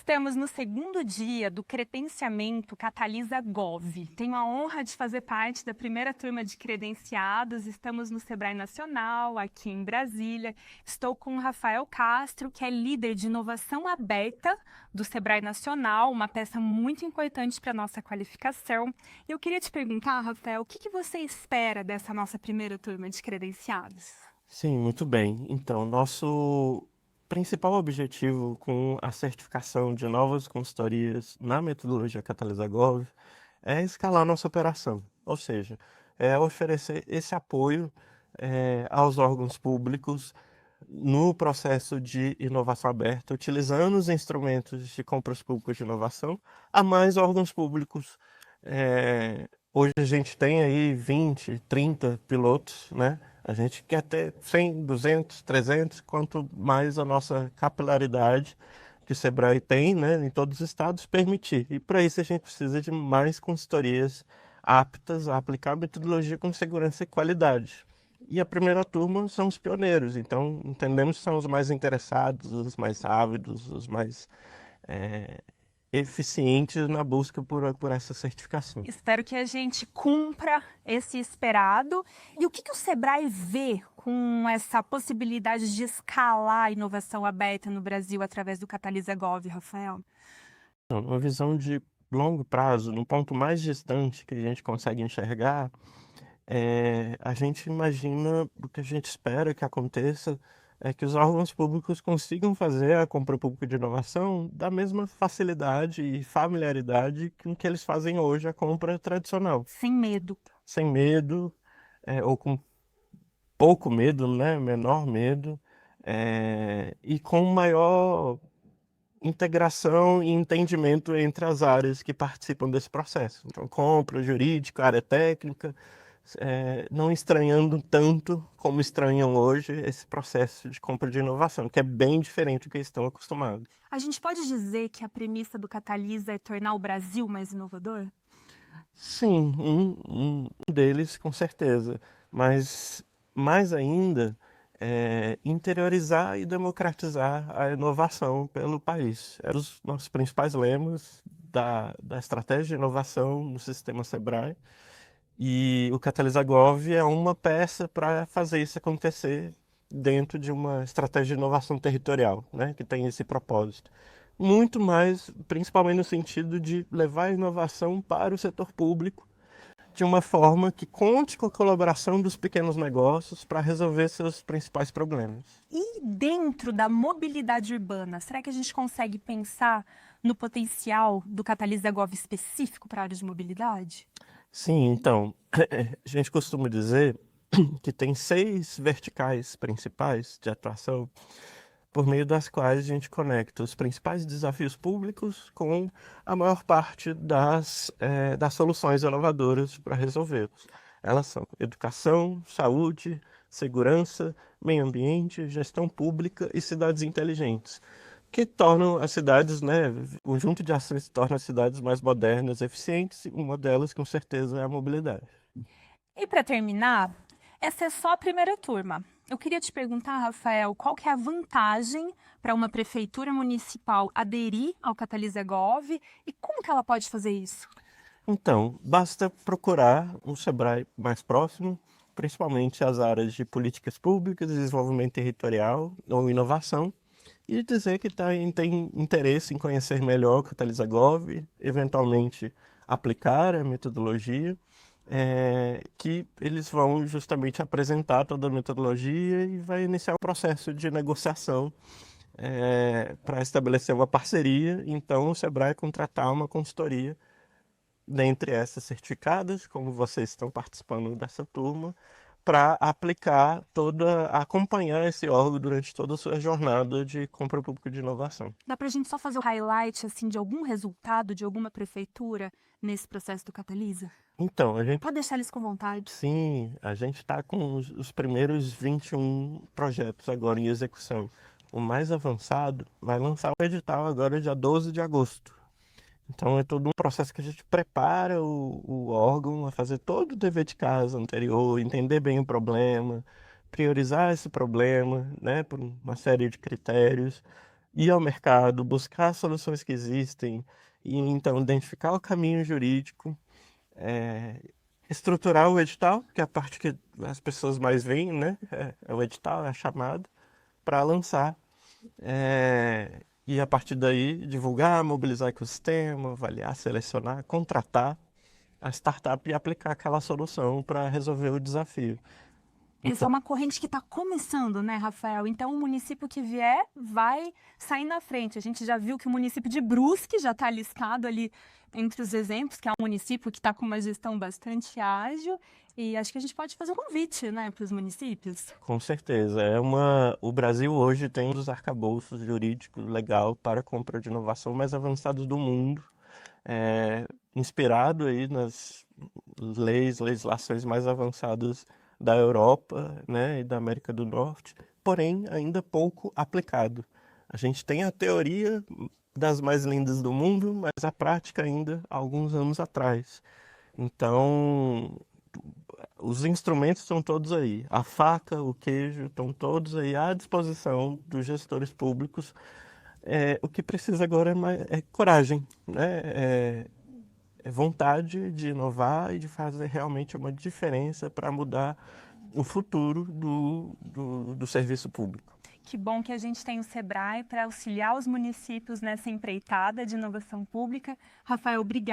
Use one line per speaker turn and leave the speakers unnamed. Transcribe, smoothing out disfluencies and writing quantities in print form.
Estamos no segundo dia do credenciamento Catalisa Gov. Tenho a honra de fazer parte da primeira turma de credenciados. Estamos no Sebrae Nacional, aqui em Brasília. Estou com o Rafael Castro, que é líder de inovação aberta do Sebrae Nacional, uma peça muito importante para a nossa qualificação. Eu queria te perguntar, Rafael, o que você espera dessa nossa primeira turma de credenciados?
Sim, muito bem. Então, nosso principal objetivo com a certificação de novas consultorias na metodologia Catalisa Gov é escalar nossa operação, ou seja, é oferecer esse apoio aos órgãos públicos no processo de inovação aberta, utilizando os instrumentos de compras públicas de inovação a mais órgãos públicos. Hoje a gente tem aí 20, 30 pilotos, né? A gente quer ter 100, 200, 300, quanto mais a nossa capilaridade que o Sebrae tem, né, em todos os estados, permitir. E para isso a gente precisa de mais consultorias aptas a aplicar a metodologia com segurança e qualidade. E a primeira turma são os pioneiros, então entendemos que são os mais interessados, os mais ávidos, os mais eh, eficientes na busca por essa certificação.
Espero que a gente cumpra esse esperado. E o que o Sebrae vê com essa possibilidade de escalar a inovação aberta no Brasil através do Catalisa Gov, Rafael?
Então, uma visão de longo prazo, no ponto mais distante que a gente consegue enxergar, a gente imagina, o que a gente espera que aconteça, é que os órgãos públicos consigam fazer a compra pública de inovação da mesma facilidade e familiaridade com que eles fazem hoje a compra tradicional.
Sem medo.
Sem medo, ou com pouco medo, né? Menor medo, e com maior integração e entendimento entre as áreas que participam desse processo. Então, compra, jurídica, área técnica, não estranhando tanto como estranham hoje esse processo de compra de inovação, que é bem diferente do que eles estão acostumados.
A gente pode dizer que a premissa do Catalisa é tornar o Brasil mais inovador?
Sim, um deles com certeza, mas mais ainda interiorizar e democratizar a inovação pelo país. É um dos nossos principais lemas da estratégia de inovação no sistema Sebrae, e o Catalisa Gov é uma peça para fazer isso acontecer dentro de uma estratégia de inovação territorial, né, que tem esse propósito. Muito mais, principalmente no sentido de levar a inovação para o setor público de uma forma que conte com a colaboração dos pequenos negócios para resolver seus principais problemas.
E dentro da mobilidade urbana, será que a gente consegue pensar no potencial do Catalisa Gov específico para a área de mobilidade?
Sim, então, a gente costuma dizer que tem 6 verticais principais de atuação, por meio das quais a gente conecta os principais desafios públicos com a maior parte das soluções inovadoras para resolvê-los. Elas são educação, saúde, segurança, meio ambiente, gestão pública e cidades inteligentes, que tornam as cidades, né, o conjunto de ações que torna as cidades mais modernas, eficientes, e uma delas, com certeza, é a mobilidade.
E para terminar, essa é só a primeira turma. Eu queria te perguntar, Rafael, qual que é a vantagem para uma prefeitura municipal aderir ao Catalisa Gov e como que ela pode fazer isso?
Então, basta procurar um Sebrae mais próximo, principalmente as áreas de políticas públicas, desenvolvimento territorial ou inovação, e dizer que tem interesse em conhecer melhor o Catalisa Gov, eventualmente aplicar a metodologia, que eles vão justamente apresentar toda a metodologia e vai iniciar o processo de negociação para estabelecer uma parceria. Então, o Sebrae contratar uma consultoria dentre essas certificadas, como vocês estão participando dessa turma, para aplicar acompanhar esse órgão durante toda a sua jornada de compra pública de inovação.
Dá para a gente só fazer o highlight assim, de algum resultado de alguma prefeitura nesse processo do Catalisa?
Então,
Pode deixar eles com vontade.
sim, a gente está com os primeiros 21 projetos agora em execução. O mais avançado vai lançar o edital agora dia 12 de agosto. Então é todo um processo que a gente prepara o órgão a fazer todo o dever de casa anterior, entender bem o problema, priorizar esse problema, né, por uma série de critérios, ir ao mercado, buscar soluções que existem, e então identificar o caminho jurídico, é, estruturar o edital, que é a parte que as pessoas mais veem, né? É o edital, é a chamada, para lançar. E a partir daí divulgar, mobilizar o ecossistema, avaliar, selecionar, contratar a startup e aplicar aquela solução para resolver o desafio.
Essa é
Então,
uma corrente que está começando, né, Rafael? Então, o município que vier vai sair na frente. A gente já viu que o município de Brusque já está listado ali entre os exemplos, que é um município que está com uma gestão bastante ágil. E acho que a gente pode fazer um convite, né, para os municípios.
com certeza, o Brasil hoje tem um dos arcabouços jurídicos legal para a compra de inovação mais avançados do mundo, inspirado aí nas legislações mais avançadas da Europa, né, e da América do Norte, porém ainda pouco aplicado. A gente tem a teoria das mais lindas do mundo, mas a prática ainda há alguns anos atrás. Então, os instrumentos estão todos aí. A faca, o queijo, estão todos aí à disposição dos gestores públicos. O que precisa agora é coragem, né? É vontade de inovar e de fazer realmente uma diferença para mudar o futuro do serviço público.
Que bom que a gente tem o Sebrae para auxiliar os municípios nessa empreitada de inovação pública. Rafael, obrigada.